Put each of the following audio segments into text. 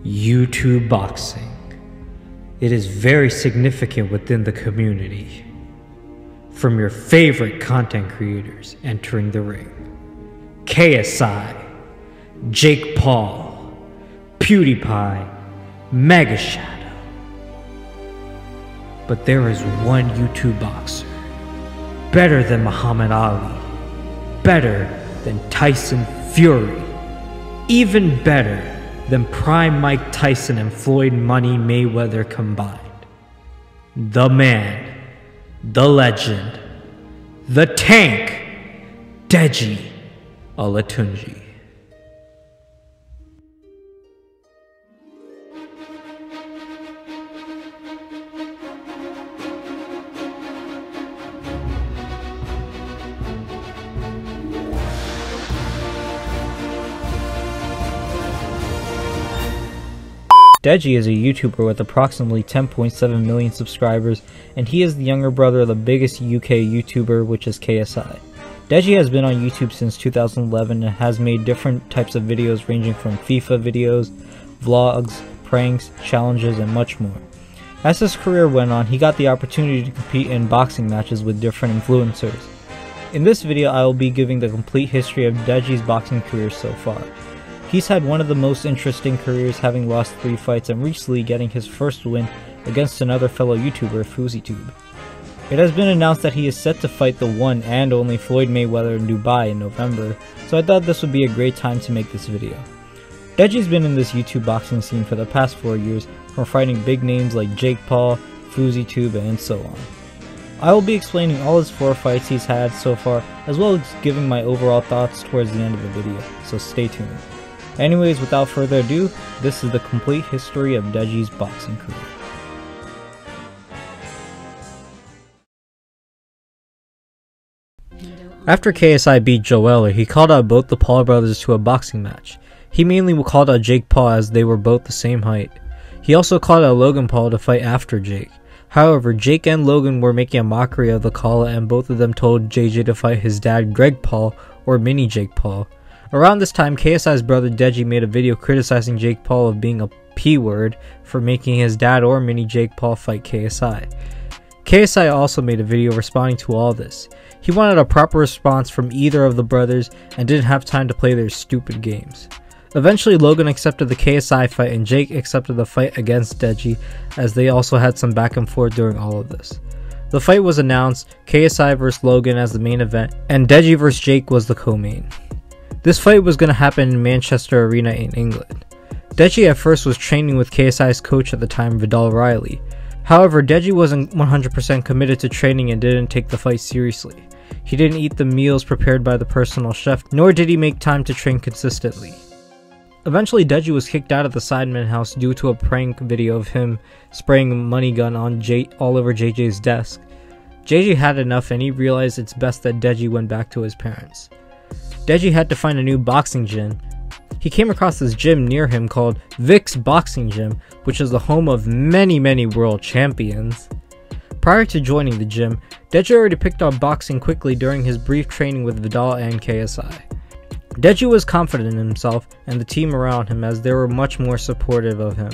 YouTube boxing. It is very significant within the community. From your favorite content creators entering the ring: KSI, Jake Paul, PewDiePie, Mega Shadow. But there is one YouTube boxer better than Muhammad Ali, better than Tyson Fury, even better than prime Mike Tyson and Floyd Money Mayweather combined. The man, the legend, the tank, Deji Olatunji. Deji is a YouTuber with approximately 10.7 million subscribers, and he is the younger brother of the biggest UK YouTuber, which is KSI. Deji has been on YouTube since 2011 and has made different types of videos ranging from FIFA videos, vlogs, pranks, challenges, and much more. As his career went on, he got the opportunity to compete in boxing matches with different influencers. In this video, I will be giving the complete history of Deji's boxing career so far. He's had one of the most interesting careers, having lost 3 fights and recently getting his first win against another fellow YouTuber, Fousey. It has been announced that he is set to fight the one and only Floyd Mayweather in Dubai in November, so I thought this would be a great time to make this video. Deji's been in this YouTube boxing scene for the past 4 years, from fighting big names like Jake Paul, Fousey, and so on. I will be explaining all his 4 fights he's had so far, as well as giving my overall thoughts towards the end of the video, so stay tuned. Anyways, without further ado, this is the complete history of Deji's boxing career. After KSI beat Jarel, he called out both the Paul brothers to a boxing match. He mainly called out Jake Paul as they were both the same height. He also called out Logan Paul to fight after Jake. However, Jake and Logan were making a mockery of the call, and both of them told JJ to fight his dad Greg Paul, or Mini Jake Paul. Around this time, KSI's brother Deji made a video criticizing Jake Paul of being a P-word for making his dad or Mini Jake Paul fight KSI. KSI also made a video responding to all this. He wanted a proper response from either of the brothers and didn't have time to play their stupid games. Eventually, Logan accepted the KSI fight and Jake accepted the fight against Deji, as they also had some back and forth during all of this. The fight was announced, KSI vs Logan as the main event, and Deji vs Jake was the co-main. This fight was going to happen in Manchester Arena in England. Deji at first was training with KSI's coach at the time, Vidal Riley. However, Deji wasn't 100% committed to training and didn't take the fight seriously. He didn't eat the meals prepared by the personal chef, nor did he make time to train consistently. Eventually, Deji was kicked out of the Sidemen house due to a prank video of him spraying a money gun on all over JJ's desk. JJ had enough and he realized it's best that Deji went back to his parents. Deji had to find a new boxing gym. He came across this gym near him called Vic's Boxing Gym, which is the home of many world champions. Prior to joining the gym, Deji already picked up boxing quickly during his brief training with Vidal and KSI. Deji was confident in himself and the team around him, as they were much more supportive of him.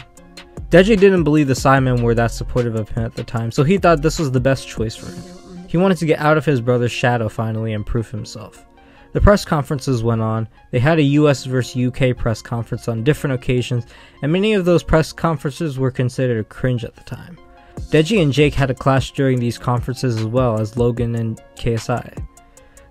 Deji didn't believe the Sidemen were that supportive of him at the time, so he thought this was the best choice for him. He wanted to get out of his brother's shadow finally and prove himself. The press conferences went on. They had a US vs UK press conference on different occasions, and many of those press conferences were considered cringe at the time. Deji and Jake had a clash during these conferences, as well as Logan and KSI.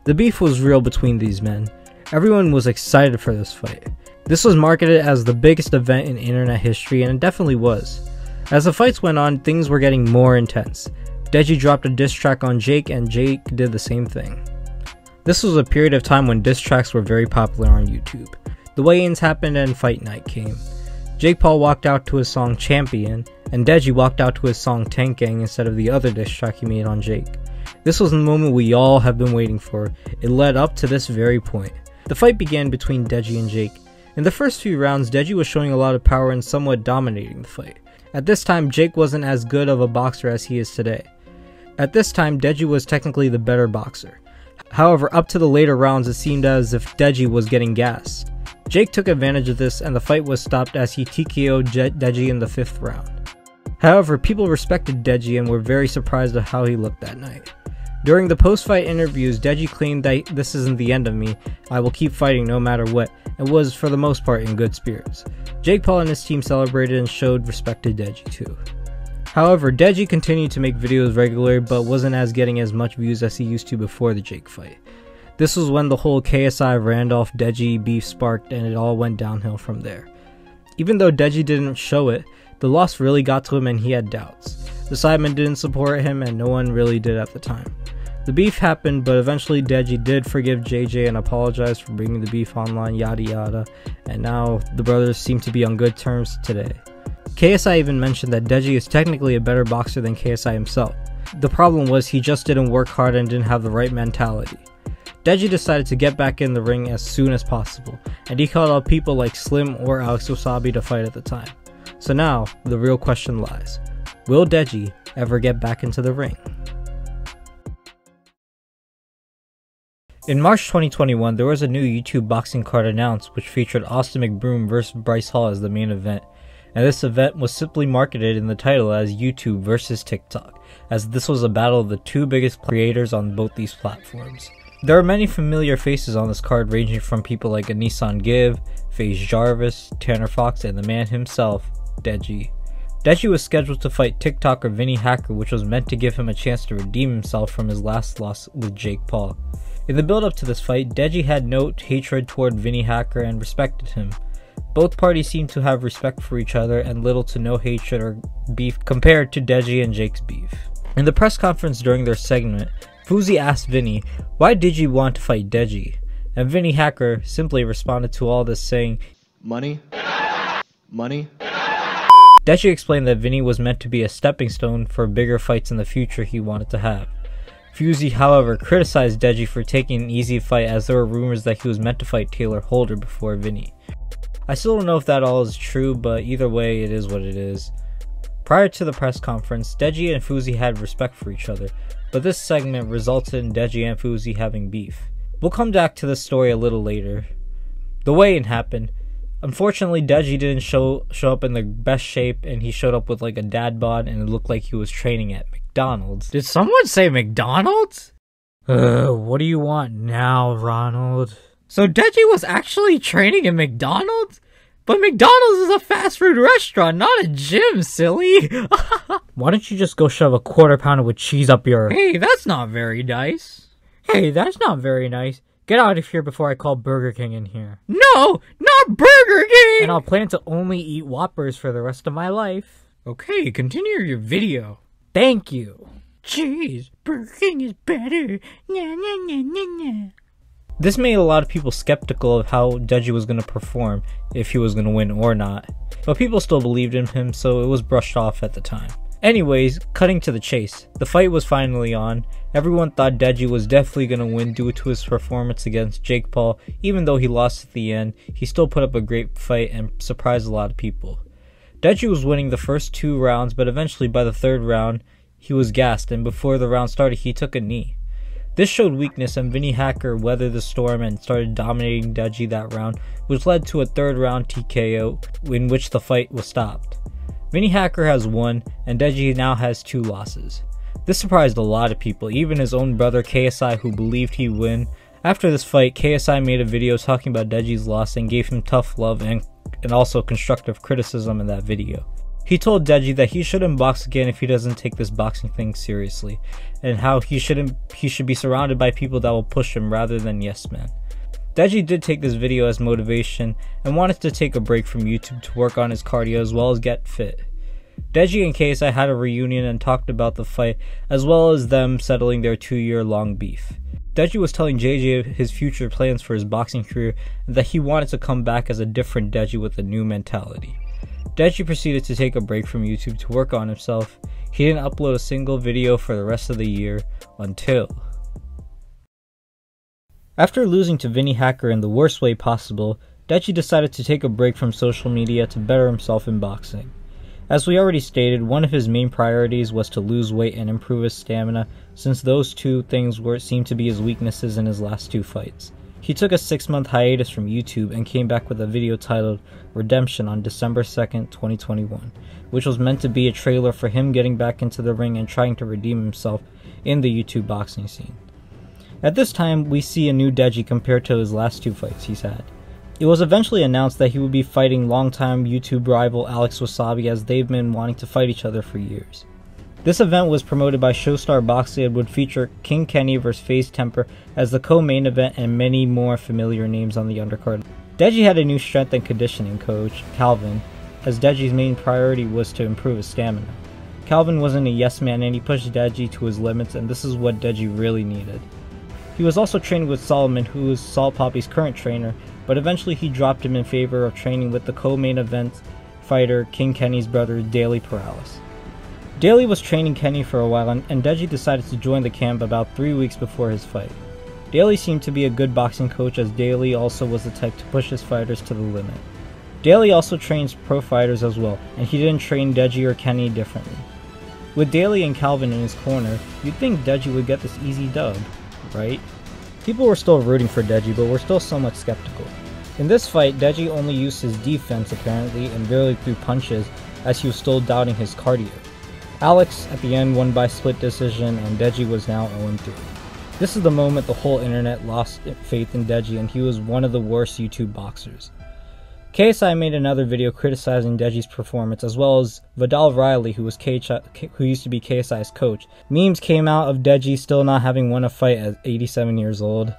The beef was real between these men. Everyone was excited for this fight. This was marketed as the biggest event in internet history, and it definitely was. As the fights went on, things were getting more intense. Deji dropped a diss track on Jake, and Jake did the same thing. This was a period of time when diss tracks were very popular on YouTube. The weigh-ins happened and fight night came. Jake Paul walked out to his song Champion, and Deji walked out to his song Tank Gang instead of the other diss track he made on Jake. This was the moment we all have been waiting for. It led up to this very point. The fight began between Deji and Jake. In the first few rounds, Deji was showing a lot of power and somewhat dominating the fight. At this time, Jake wasn't as good of a boxer as he is today. At this time, Deji was technically the better boxer. However, up to the later rounds, it seemed as if Deji was getting gassed. Jake took advantage of this and the fight was stopped as he TKO'd Deji in the 5th round. However, people respected Deji and were very surprised at how he looked that night. During the post-fight interviews, Deji claimed that "this isn't the end of me, I will keep fighting no matter what," and was for the most part in good spirits. Jake Paul and his team celebrated and showed respect to Deji too. However, Deji continued to make videos regularly but wasn't getting as much views as he used to before the Jake fight. This was when the whole KSI Randolph Deji beef sparked and it all went downhill from there. Even though Deji didn't show it, the loss really got to him and he had doubts. The Sidemen didn't support him and no one really did at the time. The beef happened, but eventually Deji did forgive JJ and apologize for bringing the beef online, yada yada, and now the brothers seem to be on good terms today. KSI even mentioned that Deji is technically a better boxer than KSI himself. The problem was he just didn't work hard and didn't have the right mentality. Deji decided to get back in the ring as soon as possible, and he called out people like Slim or Alex Wassabi to fight at the time. So now, the real question lies. Will Deji ever get back into the ring? In March 2021, there was a new YouTube boxing card announced which featured Austin McBroom vs Bryce Hall as the main event, and this event was simply marketed in the title as YouTube vs TikTok, as this was a battle of the two biggest creators on both these platforms. There are many familiar faces on this card ranging from people like Anisan Give, FaZe Jarvis, Tanner Fox, and the man himself, Deji. Deji was scheduled to fight TikToker Vinnie Hacker, which was meant to give him a chance to redeem himself from his last loss with Jake Paul. In the build up to this fight, Deji had no hatred toward Vinnie Hacker and respected him. Both parties seemed to have respect for each other and little to no hatred or beef compared to Deji and Jake's beef. In the press conference during their segment, Fousey asked Vinnie, "Why did you want to fight Deji?" And Vinnie Hacker simply responded to all this saying, "Money. Money." Deji explained that Vinnie was meant to be a stepping stone for bigger fights in the future he wanted to have. Fousey, however, criticized Deji for taking an easy fight as there were rumors that he was meant to fight Taylor Holder before Vinnie. I still don't know if that all is true, but either way, it is what it is. Prior to the press conference, Deji and Fousey had respect for each other, but this segment resulted in Deji and Fousey having beef. We'll come back to this story a little later. The weigh-in happened. Unfortunately, Deji didn't show up in the best shape, and he showed up with like a dad bod, and it looked like he was training at McDonald's. Did someone say McDonald's? What do you want now, Ronald? So Deji was actually training at McDonald's? But McDonald's is a fast food restaurant, not a gym, silly. Why don't you just go shove a quarter pounder with cheese up your... Hey, that's not very nice. Hey, that's not very nice. Get out of here before I call Burger King in here. No, not Burger King! And I'll plan to only eat Whoppers for the rest of my life. Okay, continue your video. Thank you. Jeez, Burger King is better. Nah, nah, nah, nah, nah. This made a lot of people skeptical of how Deji was going to perform, if he was going to win or not. But people still believed in him, so it was brushed off at the time. Anyways, cutting to the chase, the fight was finally on. Everyone thought Deji was definitely going to win due to his performance against Jake Paul. Even though he lost at the end, he still put up a great fight and surprised a lot of people. Deji was winning the first 2 rounds, but eventually by the 3rd round, he was gassed, and before the round started, he took a knee. This showed weakness, and Vinnie Hacker weathered the storm and started dominating Deji that round, which led to a 3rd round TKO, in which the fight was stopped. Vinnie Hacker has won, and Deji now has 2 losses. This surprised a lot of people, even his own brother KSI, who believed he'd win. After this fight, KSI made a video talking about Deji's loss and gave him tough love and also constructive criticism in that video. He told Deji that he shouldn't box again if he doesn't take this boxing thing seriously, and how he should be surrounded by people that will push him rather than yes men. Deji did take this video as motivation and wanted to take a break from YouTube to work on his cardio as well as get fit. Deji and KSI had a reunion and talked about the fight as well as them settling their 2-year-long beef. Deji was telling JJ his future plans for his boxing career and that he wanted to come back as a different Deji with a new mentality. Deji proceeded to take a break from YouTube to work on himself. He didn't upload a single video for the rest of the year until... After losing to Vinnie Hacker in the worst way possible, Deji decided to take a break from social media to better himself in boxing. As we already stated, one of his main priorities was to lose weight and improve his stamina, since those two things seemed to be his weaknesses in his last 2 fights. He took a 6-month hiatus from YouTube and came back with a video titled Redemption on December 2nd, 2021, which was meant to be a trailer for him getting back into the ring and trying to redeem himself in the YouTube boxing scene. At this time, we see a new Deji compared to his last 2 fights he's had. It was eventually announced that he would be fighting longtime YouTube rival Alex Wassabi, as they've been wanting to fight each other for years. This event was promoted by Showstar Boxing and would feature King Kenny vs FaZe Temper as the co-main event and many more familiar names on the undercard. Deji had a new strength and conditioning coach, Calvin, as Deji's main priority was to improve his stamina. Calvin wasn't a yes man and he pushed Deji to his limits, and this is what Deji really needed. He was also training with Solomon, who is Salt Poppy's current trainer, but eventually he dropped him in favor of training with the co-main event fighter King Kenny's brother, Daily Perales. Daly was training Kenny for a while, and Deji decided to join the camp about 3 weeks before his fight. Daly seemed to be a good boxing coach, as Daly also was the type to push his fighters to the limit. Daly also trains pro fighters as well, and he didn't train Deji or Kenny differently. With Daly and Calvin in his corner, you'd think Deji would get this easy dub, right? People were still rooting for Deji, but were still somewhat skeptical. In this fight, Deji only used his defense apparently and barely threw punches, as he was still doubting his cardio. Alex at the end won by split decision, and Deji was now 0-3. This is the moment the whole internet lost faith in Deji, and he was one of the worst YouTube boxers. KSI made another video criticizing Deji's performance, as well as Vidal Riley, who used to be KSI's coach. Memes came out of Deji still not having won a fight at 87 years old.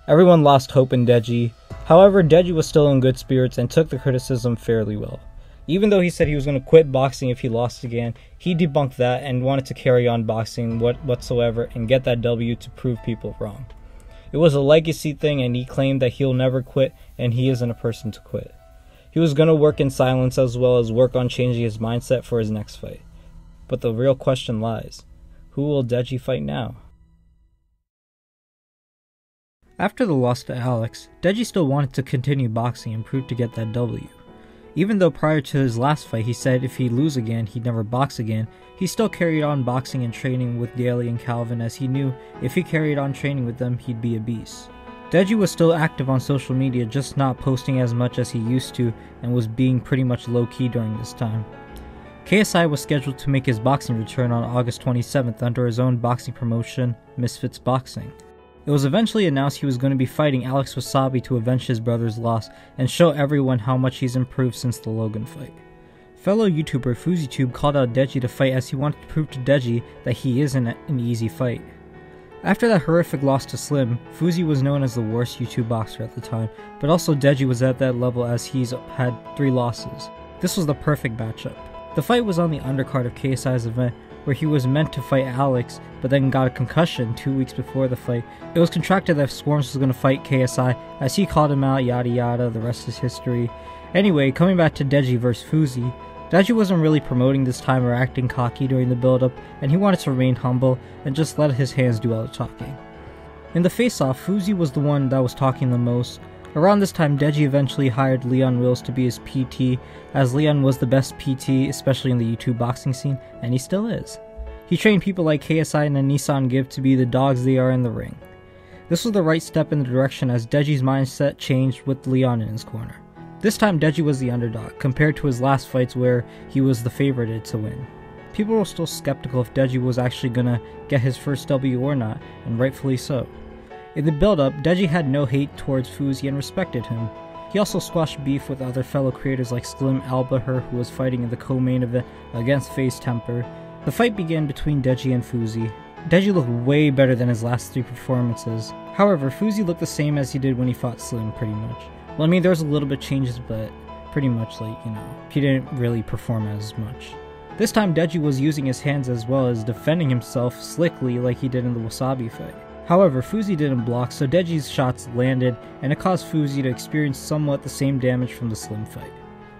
Everyone lost hope in Deji. However, Deji was still in good spirits and took the criticism fairly well. Even though he said he was going to quit boxing if he lost again, he debunked that and wanted to carry on boxing whatsoever and get that W to prove people wrong. It was a legacy thing, and he claimed that he'll never quit, and he isn't a person to quit. He was going to work in silence as well as work on changing his mindset for his next fight. But the real question lies, who will Deji fight now? After the loss to Alex, Deji still wanted to continue boxing and prove to get that W. Even though prior to his last fight he said if he'd lose again, he'd never box again, he still carried on boxing and training with Daly and Calvin, as he knew if he carried on training with them, he'd be a beast. Deji was still active on social media, just not posting as much as he used to, and was being pretty much low-key during this time. KSI was scheduled to make his boxing return on August 27th under his own boxing promotion, Misfits Boxing. It was eventually announced he was going to be fighting Alex Wassabi to avenge his brother's loss and show everyone how much he's improved since the Logan fight. Fellow YouTuber FouseyTube called out Deji to fight, as he wanted to prove to Deji that he isn't an easy fight. After that horrific loss to Slim, Fousey was known as the worst YouTube boxer at the time, but also Deji was at that level as he's had 3 losses. This was the perfect matchup. The fight was on the undercard of KSI's event, where he was meant to fight Alex, but then got a concussion 2 weeks before the fight. It was contracted that Swarms was going to fight KSI, as he called him out, yada yada, the rest is history. Anyway, coming back to Deji vs Fousey, Deji wasn't really promoting this time or acting cocky during the build-up, and he wanted to remain humble and just let his hands do all the talking. In the face-off, Fousey was the one that was talking the most. Around this time, Deji eventually hired Leon Wills to be his PT, as Leon was the best PT, especially in the YouTube boxing scene, and he still is. He trained people like KSI and Nissan Gibb to be the dogs they are in the ring. This was the right step in the direction, as Deji's mindset changed with Leon in his corner. This time Deji was the underdog, compared to his last fights where he was the favorited to win. People were still skeptical if Deji was actually gonna get his first W or not, and rightfully so. In the build-up, Deji had no hate towards Fousey and respected him. He also squashed beef with other fellow creators like Slim Albaher, who was fighting in the co-main event against FaZe Temper. The fight began between Deji and Fousey. Deji looked way better than his last 3 performances. However, Fousey looked the same as he did when he fought Slim, pretty much. Well, I mean, there was a little bit changes, but pretty much like, he didn't really perform as much. This time Deji was using his hands as well as defending himself slickly like he did in the Wassabi fight. However, Fousey didn't block, so Deji's shots landed, and it caused Fousey to experience somewhat the same damage from the Slim fight.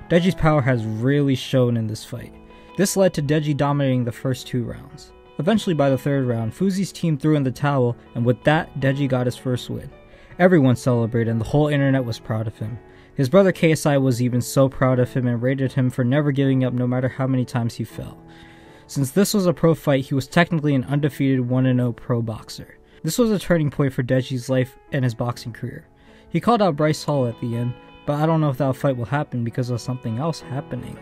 Deji's power has really shown in this fight. This led to Deji dominating the first 2 rounds. Eventually, by the 3rd round, Fousey's team threw in the towel, and with that, Deji got his first win. Everyone celebrated, and the whole internet was proud of him. His brother KSI was even so proud of him and rated him for never giving up no matter how many times he fell. Since this was a pro fight, he was technically an undefeated 1-0 pro boxer. This was a turning point for Deji's life and his boxing career. He called out Bryce Hall at the end, but I don't know if that fight will happen because of something else happening.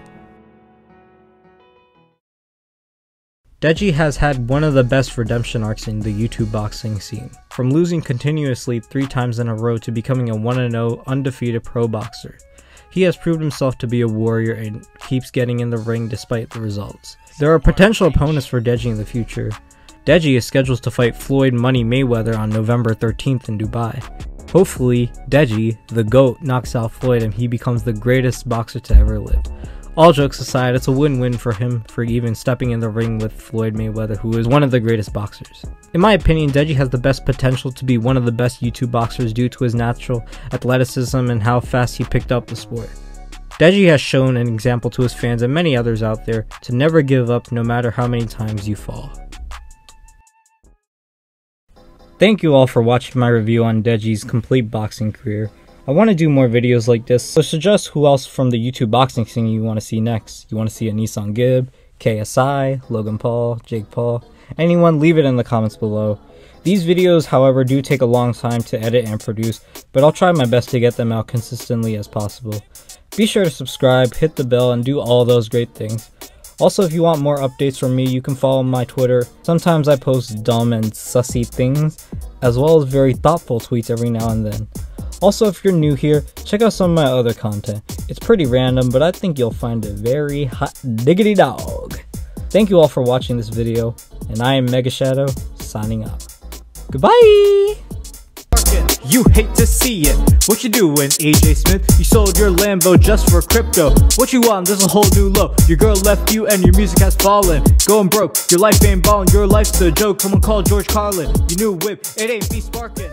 Deji has had one of the best redemption arcs in the YouTube boxing scene, from losing continuously 3 times in a row to becoming a 1-0 undefeated pro boxer. He has proved himself to be a warrior and keeps getting in the ring despite the results. There are potential opponents for Deji in the future. Deji is scheduled to fight Floyd Money Mayweather on November 13th in Dubai. Hopefully, Deji, the GOAT, knocks out Floyd and he becomes the greatest boxer to ever live. All jokes aside, it's a win-win for him for even stepping in the ring with Floyd Mayweather, who is one of the greatest boxers. In my opinion, Deji has the best potential to be one of the best YouTube boxers due to his natural athleticism and how fast he picked up the sport. Deji has shown an example to his fans and many others out there to never give up no matter how many times you fall. Thank you all for watching my review on Deji's complete boxing career. I want to do more videos like this, so suggest who else from the YouTube boxing scene you want to see next. You want to see a Nissan Gibb, KSI, Logan Paul, Jake Paul, anyone, leave it in the comments below. These videos, however, do take a long time to edit and produce, but I'll try my best to get them out consistently as possible. Be sure to subscribe, hit the bell, and do all those great things. Also, if you want more updates from me, you can follow my Twitter. Sometimes I post dumb and sussy things, as well as very thoughtful tweets every now and then. Also, if you're new here, check out some of my other content. It's pretty random, but I think you'll find it very hot diggity dog. Thank you all for watching this video, and I am Mega Shadow, signing out. Goodbye! You hate to see it. What you doing, AJ Smith? You sold your Lambo just for crypto. What you want? There's a whole new low. Your girl left you and your music has fallen. Going broke, your life ain't ballin', your life's a joke. Someone call George Carlin. Your new whip, it ain't be sparking.